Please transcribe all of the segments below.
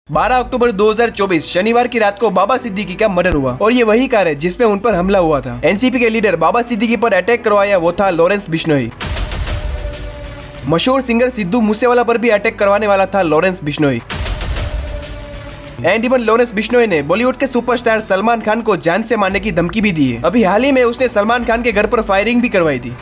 12 अक्टूबर 2024 शनिवार की रात को बाबा सिद्दीकी का मर्डर हुआ और ये वही कार है जिसमें उन पर हमला हुआ था। एनसीपी के लीडर बाबा सिद्दीकी पर अटैक करवाया वो था लॉरेंस बिश्नोई। मशहूर सिंगर सिद्धू मूसेवाला पर भी अटैक करवाने वाला था Lawrence Bishnoi. And even Lawrence Bishnoi ने बॉलीवुड के सुपरस्टार सलमान खान को जान से मारने की धमकी भी दी है। अभी हाल ही में उसने सलमान खान के घर पर फायरिंग भी करवाई थी।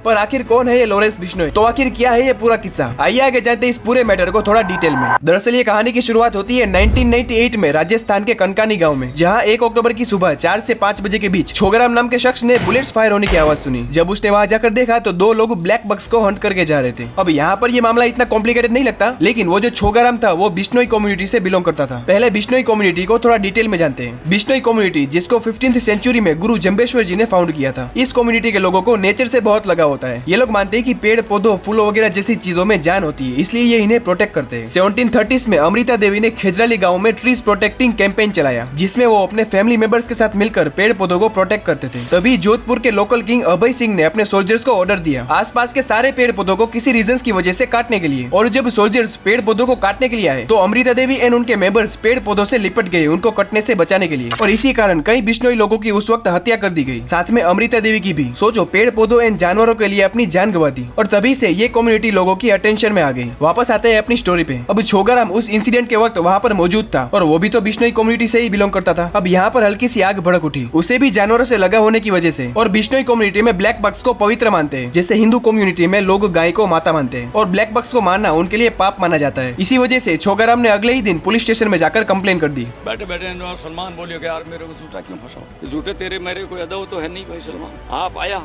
पर आखिर कौन है ये लॉरेंस बिश्नोई? तो आखिर क्या है ये पूरा किस्सा? आइए आगे जानते हैं इस पूरे मैटर को थोड़ा डिटेल में। दरअसल ये कहानी की शुरुआत होती है 1998 में राजस्थान के कनकानी गांव में, जहां 1 अक्टूबर की सुबह 4 से 5 बजे के बीच छोगराम नाम के शख्स ने बुलेट्स फायर होने की आवाज सुनी। जब उसने वहां जाकर देखा तो 2 लोग ब्लैक बक्स को हंट करके जा रहे थे। अब यहाँ पर ये मामला इतना कॉम्प्लिकेटेड नहीं लगता, लेकिन वो जो छोगराम था वो बिश्नोई कम्युनिटी से बिलोंग करता था। पहले बिश्नोई कम्युनिटी को थोड़ा डिटेल में जानते हैं। बिश्नोई कम्युनिटी जिसको 15th सेंचुरी में गुरु जम्बेश्वर जी ने फाउंड किया था। इस कम्युनिटी के लोगों को नेचर से बहुत लगाव होता है। ये लोग कि पेड़ पौधों फूलों वगैरह जैसी चीजों में जान होती है, इसलिए ये इन्हें प्रोटेक्ट करते हैं। 1730s में अमृता देवी ने खेजराली गांव में ट्रीज प्रोटेक्टिंग कैंपेन चलाया, जिसमें वो अपने फैमिली मेंबर्स के साथ मिलकर पेड़ पौधों को प्रोटेक्ट करते थे। तभी जोधपुर के लोकल किंग अभय सिंह ने अपने सोल्जर्स को ऑर्डर दिया आसपास के सारे पेड़ पौधों को किसी रीजन की वजह से काटने के लिए। और जब सोल्जर्स पेड़ पौधों को काटने के लिए आए तो अमृता देवी एंड उनके मेंबर्स पेड़ पौधों से लिपट गए उनको कटने से बचाने के लिए। और इसी कारण कई बिश्नोई लोगों की उस वक्त हत्या कर दी गई, साथ में अमृता देवी की भी। सोचो, पेड़ पौधों एंड जानवरों के लिए अपनी जान गंवा दी। और तभी से ये कम्युनिटी लोगों की अटेंशन में आ गई। वापस आते हैं अपनी स्टोरी पे। अब छोगराम उस इंसिडेंट के वक्त वहाँ पर मौजूद था और वो भी तो बिश्नोई कम्युनिटी से ही बिलोंग करता था। अब यहाँ पर हल्की सी आग भड़क उठी, उसे भी जानवरों से लगा होने की वजह से। और बिश्नोई कम्युनिटी में ब्लैक बक्स को पवित्र मानते हैं, जैसे हिंदू कम्युनिटी में लोग गाय को माता मानते हैं और ब्लैक बक्स को मारना उनके लिए पाप माना जाता है। इसी वजह से छोगराम ने अगले ही दिन पुलिस स्टेशन में जाकर कंप्लेन कर दी। बैठे बैठे सलमान बोलियो कि यार मेरे को झूठा क्यों फंसाओ, झूठे तेरे मेरे कोई अदब तो है नहीं भाई सलमान। आप आया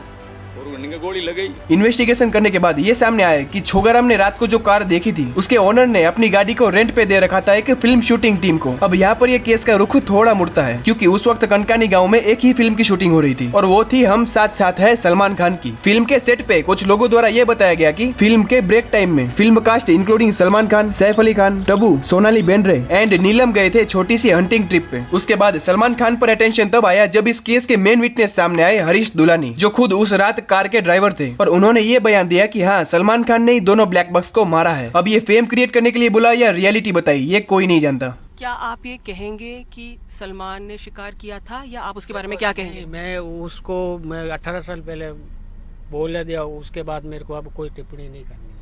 और गोली लगाई। इन्वेस्टिगेशन करने के बाद ये सामने आया कि छोगराम ने रात को जो कार देखी थी उसके ओनर ने अपनी गाड़ी को रेंट पे दे रखा था एक फिल्म शूटिंग टीम को। अब यहाँ पर ये केस का रुख थोड़ा मुड़ता है, क्योंकि उस वक्त कनकानी गांव में एक ही फिल्म की शूटिंग हो रही थी और वो थी हम साथ साथ है सलमान खान की। फिल्म के सेट पे कुछ लोगों द्वारा ये बताया गया कि फिल्म के ब्रेक टाइम में film cast including Salman Khan, Saif Ali Khan, Tabu, Sonali Bendre and Neelam गए थे छोटी सी हंटिंग ट्रिप पे। उसके बाद सलमान खान पर अटेंशन तब आया जब इस केस के मेन विटनेस सामने आए हरीश दुलानी, जो खुद उस रात कार के ड्राइवर थे। और उन्होंने ये बयान दिया कि हाँ, सलमान खान ने दोनों ब्लैक बक्स को मारा है। अब ये फेम क्रिएट करने के लिए बोला या रियलिटी बताई, ये कोई नहीं जानता। क्या आप ये कहेंगे कि सलमान ने शिकार किया था, या आप उसके बारे में क्या कहेंगे? मैं 18 साल पहले बोल दिया, उसके बाद मेरे को अब कोई टिप्पणी नहीं करनी है।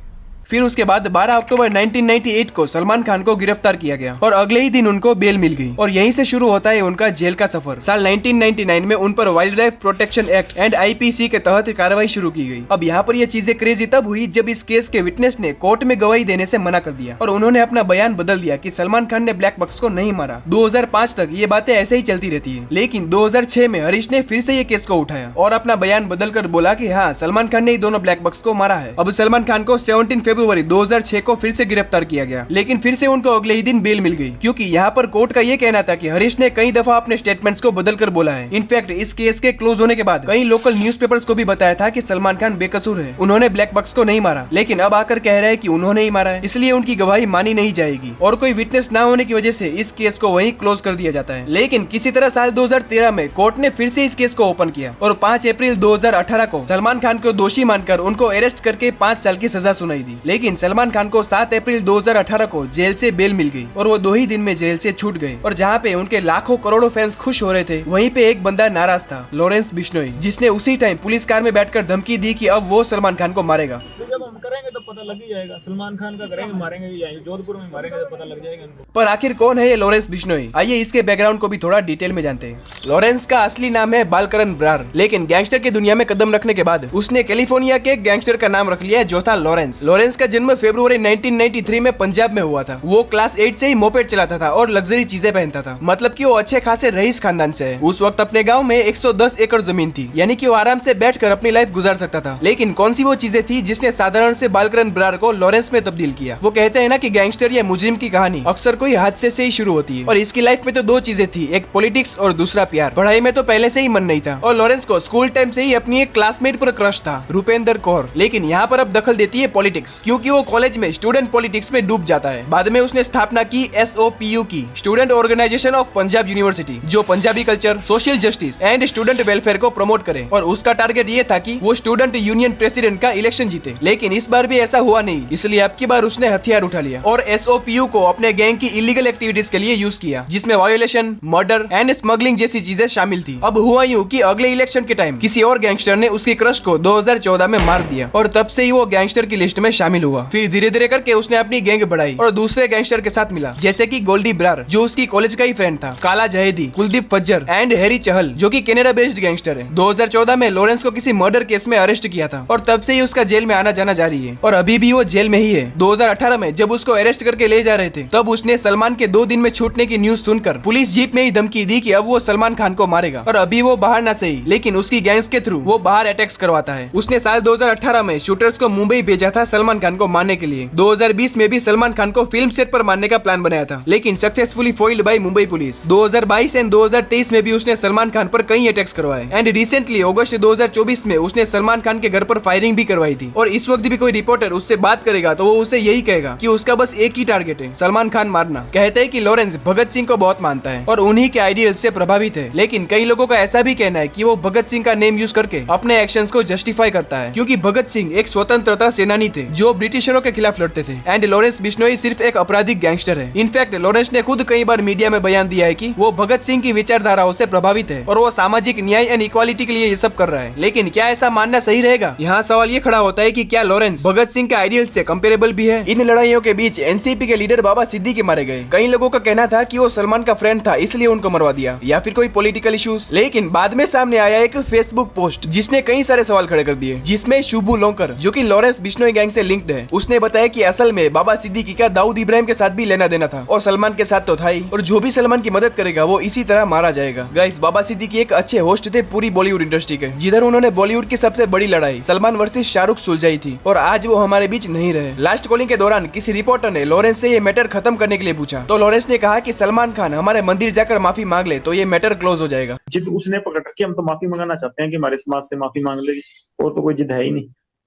फिर उसके बाद 12 अक्टूबर 1998 को सलमान खान को गिरफ्तार किया गया और अगले ही दिन उनको बेल मिल गई। और यहीं से शुरू होता है उनका जेल का सफर। साल 1999 में उन पर wild life protection act and IPC के तहत कार्रवाई शुरू की गई। अब यहाँ पर ये चीजें क्रेजी तब हुई जब इस केस के विटनेस ने कोर्ट में गवाही देने से मना कर दिया और उन्होंने अपना बयान बदल दिया कि सलमान खान ने ब्लैक बक्स को नहीं मारा। 2005 तक ये बातें ऐसे ही चलती रहती है, लेकिन 2006 में हरीश ने फिर से ये केस को उठाया और अपना बयान बदल कर बोला कि हाँ, सलमान खान ने ही दोनों ब्लैक बक्स को मारा है। अब सलमान खान को 17 फरवरी 2006 को फिर से गिरफ्तार किया गया, लेकिन फिर से उनको अगले ही दिन बेल मिल गई, क्योंकि यहाँ पर कोर्ट का ये कहना था कि हरीश ने कई दफा अपने स्टेटमेंट्स को बदल कर बोला है। इनफैक्ट इस केस के क्लोज होने के बाद कई लोकल न्यूज़पेपर्स को भी बताया था कि सलमान खान बेकसूर है, उन्होंने ब्लैक बक्स को नहीं मारा, लेकिन अब आकर कह रहे हैं कि उन्होंने ही मारा है, इसलिए उनकी गवाही मानी नहीं जाएगी और कोई विटनेस न होने की वजह से इस केस को वहीं क्लोज कर दिया जाता है। लेकिन किसी तरह साल 2013 में कोर्ट ने फिर से इस केस को ओपन किया और 5 अप्रैल 2018 को सलमान खान को दोषी मानकर उनको अरेस्ट करके 5 साल की सजा सुनाई दी। लेकिन सलमान खान को 7 अप्रैल 2018 को जेल से बेल मिल गई और वो 2 ही दिन में जेल से छूट गए। और जहाँ पे उनके लाखों करोड़ों फैंस खुश हो रहे थे, वहीं पे एक बंदा नाराज था, लॉरेंस बिश्नोई, जिसने उसी टाइम पुलिस कार में बैठकर धमकी दी कि अब वो सलमान खान को मारेगा। जब हम करेंगे तो पता लग ही जाएगा, सलमान खान का करेंगे, मारेंगे, यहीं जोधपुर में मारेंगे तो पता लग जाएगा उनको। पर आखिर कौन है ये लॉरेंस बिश्नोई? आइए इसके बैकग्राउंड को भी थोड़ा डिटेल में जानते हैं। लॉरेंस का असली नाम है बालकरन ब्रार, लेकिन गैंगस्टर की दुनिया में कदम रखने के बाद उसने कैलिफोर्निया के गैंगस्टर का नाम रख लिया जो था लॉरेंस। लॉरेंस का जन्म फरवरी 1993 में पंजाब में हुआ था। वो क्लास 8 से ही मोपेड चलाता था और लग्जरी चीजें पहनता था, मतलब कि वो अच्छे खासे रईस खानदान से है। उस वक्त अपने गांव में 110 एकड़ जमीन थी, यानी कि वो आराम से बैठकर अपनी लाइफ गुजार सकता था। लेकिन कौन सी वो चीजें थी जिसने साधारण से बालकरन ब्रार को लॉरेंस में तब्दील किया? वो कहते हैं ना कि गैंगस्टर या मुजरिम की कहानी अक्सर कोई हादसे से ही शुरू होती है, और इसकी लाइफ में तो 2 चीजें थी, एक पॉलिटिक्स और दूसरा प्यार। पढ़ाई में तो पहले से ही मन नहीं था और लॉरेंस को स्कूल टाइम से ही अपनी एक क्लासमेट पर क्रश था, रुपेंद्र कौर। लेकिन यहाँ पर अब दखल देती है पॉलिटिक्स, क्योंकि वो कॉलेज में स्टूडेंट पॉलिटिक्स में डूब जाता है। बाद में उसने स्थापना की SOPU की, student organisation of Punjab University, जो Punjabi culture, social justice and student welfare को प्रमोट करे। और उसका टारगेट ये था कि वो स्टूडेंट यूनियन प्रेसिडेंट का इलेक्शन जीते। लेकिन इस बार भी ऐसा हुआ नहीं, इसलिए अब की बार उसने हथियार उठा लिया और SOPU को अपने गैंग की इलीगल एक्टिविटीज के लिए यूज किया, जिसमें वायोलेशन, मर्डर एंड स्मगलिंग जैसी चीजें शामिल थी। अब हुआ यूं कि अगले इलेक्शन के टाइम किसी और गैंगस्टर ने उसकी क्रश को 2014 में मार दिया और तब से ही वो गैंगस्टर की लिस्ट में शामिल हुआ। फिर धीरे धीरे करके उसने अपनी गैंग बढ़ाई और दूसरे गैंगस्टर के साथ मिला, जैसे कि गोल्डी ब्रार जो उसकी कॉलेज का ही फ्रेंड था, काला जहेदी, कुलदीप फज्जर एंड हैरी चहल जो कि कनाडा बेस्ड गैंगस्टर है। 2014 में लॉरेंस को किसी मर्डर केस में अरेस्ट किया था और तब से ही उसका जेल में आना जाना जारी है और अभी भी वो जेल में ही है। 2018 में जब उसको अरेस्ट करके ले जा रहे थे तब उसने सलमान के 2 दिन में छूटने की न्यूज सुनकर पुलिस जीप में ही धमकी दी कि अब वो सलमान खान को मारेगा और अभी वो बाहर ना सही लेकिन उसकी गैंग्स के थ्रू वो बाहर अटैक्स करवाता है। उसने साल 2018 में शूटर्स को मुंबई भेजा था सलमान खान को मारने के लिए। 2020 में भी सलमान खान को फिल्म सेट पर मारने का प्लान बनाया था लेकिन successfully foiled by Mumbai police. 2022 and 2023 में भी उसने सलमान खान पर कई अटैक्स करवाए एंड रिसेंटली अगस्त 2024 में उसने सलमान खान के घर पर फायरिंग भी करवाई थी। और इस वक्त भी कोई रिपोर्टर उससे बात करेगा तो वो उसे यही कहेगा कि उसका बस एक ही टारगेट है, सलमान खान मारना। कहते हैं कि लॉरेंस भगत सिंह को बहुत मानता है और उन्हीं के आइडियल से प्रभावित है, लेकिन कई लोगों का ऐसा भी कहना है कि वो भगत सिंह का नेम यूज करके अपने एक्शंस को जस्टिफाई करता है, क्योंकि भगत सिंह एक स्वतंत्रता सेनानी थे जो ब्रिटिशरों के खिलाफ लड़ते थे एंड लॉरेंस बिश्नोई सिर्फ एक आपराधिक गैंगस्टर है। इनफैक्ट लॉरेंस ने खुद कई बार मीडिया में बयान दिया है कि वो भगत सिंह की विचारधाराओं से प्रभावित है और वो सामाजिक न्याय एंड इक्वालिटी के लिए ये सब कर रहा है। लेकिन क्या ऐसा मानना सही रहेगा? यहाँ सवाल ये खड़ा होता है कि क्या लॉरेंस भगत सिंह के आइडियल से कंपेरेबल भी है? इन लड़ाइयों के बीच एनसीपी के लीडर बाबा सिद्दीकी मारे गए। कई लोगों का कहना था कि वो सलमान का फ्रेंड था इसलिए उनको मरवा दिया या फिर कोई पॉलिटिकल इश्यूज, लेकिन बाद में सामने आया एक फेसबुक पोस्ट जिसने कई सारे सवाल खड़े कर दिए, जिसमें शुभू लोंकर जो कि लॉरेंस बिश्नोई गैंग से लिंक्ड है, उसने बताया कि असल में बाबा सिद्दीकी का दाऊद इब्राहिम के साथ भी लेना देना था और सलमान के साथ तो था ही, और जो भी सलमान की मदद करेगा वो इसी तरह मारा जाएगा। गाइस, बाबा सिद्दीकी एक अच्छे होस्ट थे पूरी बॉलीवुड इंडस्ट्री के, जिधर उन्होंने बॉलीवुड की सबसे बड़ी लड़ाई सलमान वर्सेस शाहरुख सुलझाई थी और आज वो हमारे बीच नहीं रहे। लास्ट कॉलिंग के दौरान किसी रिपोर्टर ने लॉरेंस से ये मैटर खत्म करने के लिए पूछा तो लॉरेंस ने कहा कि सलमान खान हमारे मंदिर जाकर माफी मांग ले तो ये मैटर क्लोज हो जाएगा। जिद उसने पकड़ रखी, हम तो माफी मंगाना चाहते हैं कि हमारे समाज से माफी मांग लेगी, और तो कोई जिद है ही नहीं।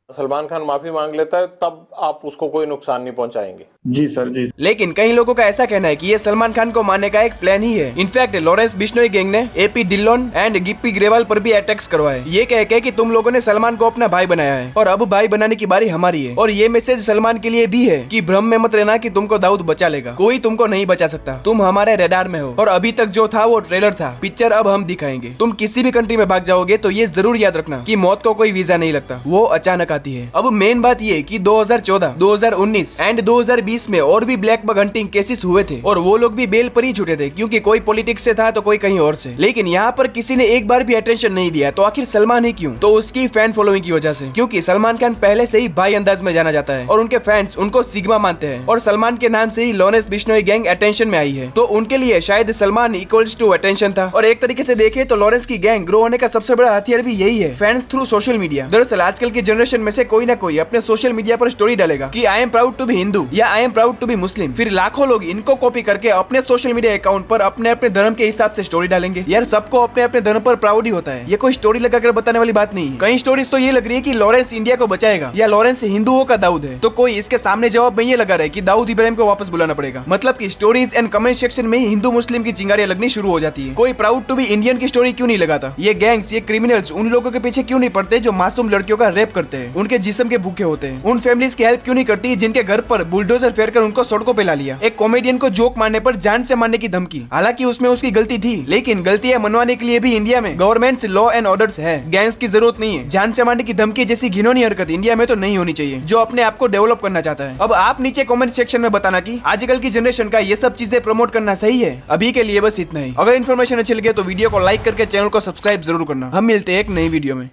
सलमान खान माफी मांग लेता है तब आप उसको कोई नुकसान नहीं पहुंचाएंगे। जी सर, जी। लेकिन कई लोगों का ऐसा कहना है कि ये सलमान खान को मारने का एक प्लान ही है। इनफैक्ट लॉरेंस बिश्नोई गैंग ने AP डिल्लोन एंड गिप्पी ग्रेवाल पर भी अटैक्स करवाए, ये कह के कि तुम लोगों ने सलमान को अपना भाई बनाया है और अब भाई बनाने की बारी हमारी है। और ये मैसेज सलमान के लिए भी है कि भ्रम में मत रहना कि तुमको दाऊद बचा लेगा, कोई तुमको नहीं बचा सकता, तुम हमारे रडार में हो और अभी तक जो था वो ट्रेलर था, पिक्चर अब हम दिखाएंगे। तुम किसी भी कंट्री में भाग जाओगे तो ये जरूर याद रखना कि मौत को कोई वीजा नहीं लगता, वो अचानक आती है। अब मेन बात ये कि 2014, 2019 एंड 2020 में और भी ब्लैक बग हंटिंग केसेस हुए थे और वो लोग भी बेल पर ही छूटे थे, क्योंकि कोई पॉलिटिक्स से था तो कोई कहीं और से। लेकिन यहाँ पर किसी ने एक बार भी अटेंशन नहीं दिया, तो आखिर सलमान ही क्यों? तो उसकी फैन फॉलोइंग की वजह से, क्योंकि सलमान खान पहले से ही भाई अंदाज में जाना जाता है और उनके फैंस उनको सिग्मा मानते हैं और सलमान के नाम से ही लॉरेंस बिश्नोई गैंग अटेंशन में आई है, तो उनके लिए शायद सलमान इक्वल्स टू अटेंशन था। और एक तरीके से देखे तो लॉरेंस की गैंग ग्रो होने का सबसे बड़ा हथियार भी यही है, फैंस थ्रू सोशल मीडिया। दरअसल आजकल की जनरेशन में से कोई ना कोई अपने सोशल मीडिया पर स्टोरी डालेगा कि I am proud to be Hindu या I am proud to be Muslim, फिर लाखों लोग इनको कॉपी करके अपने सोशल मीडिया अकाउंट पर अपने अपने धर्म के हिसाब से स्टोरी डालेंगे। यार, सबको अपने अपने धर्म पर प्राउड ही होता है, ये कोई स्टोरी लगाकर बताने वाली बात नहीं है। कई स्टोरीज तो ये लग रही है कि लॉरेंस इंडिया को बचाएगा या लॉरेंस हिंदुओं का दाऊद है, तो कोई इसके सामने जवाब में ये लगा रहा है कि दाऊद इब्राहिम को वापस बुलाना पड़ेगा। मतलब कि स्टोरीज एंड कमेंट सेक्शन में ही हिंदू मुस्लिम की चिंगारियां लगनी शुरू हो जाती है। कोई प्राउड टू बी इंडियन की स्टोरी क्यों नहीं लगाता? ये गैंग्स, ये क्रिमिनल्स उन लोगों के पीछे क्यों नहीं पड़ते जो मासूम लड़कियों का रेप करते हैं, उनके जिस्म के भूखे होते हैं? उन फैमिलीज की हेल्प क्यों नहीं करती जिनके घर पर बुलडोजर फेरकर उनको सड़कों पे ला लिया? एक कॉमेडियन को जोक मारने पर जान से मारने की धमकी, हालांकि उसमें उसकी गलती थी, लेकिन गलतियां मनवाने के लिए भी इंडिया में गवर्नमेंट लॉ एंड ऑर्डर्स है। गैंग्स की जरूरत नहीं है। जान से मारने की धमकी जैसी घिनौनी हरकत इंडिया में तो नहीं होनी चाहिए जो अपने आप को डेवलप करना चाहता है। अब आप नीचे कमेंट सेक्शन में बताना कि आजकल की जनरेशन का ये सब चीजें प्रमोट करना सही है। अभी के लिए बस इतना ही। अगर इन्फॉर्मेशन अच्छी लगे तो वीडियो को लाइक करके चैनल को सब्सक्राइब जरूर करना। हम मिलते हैं एक नई वीडियो में।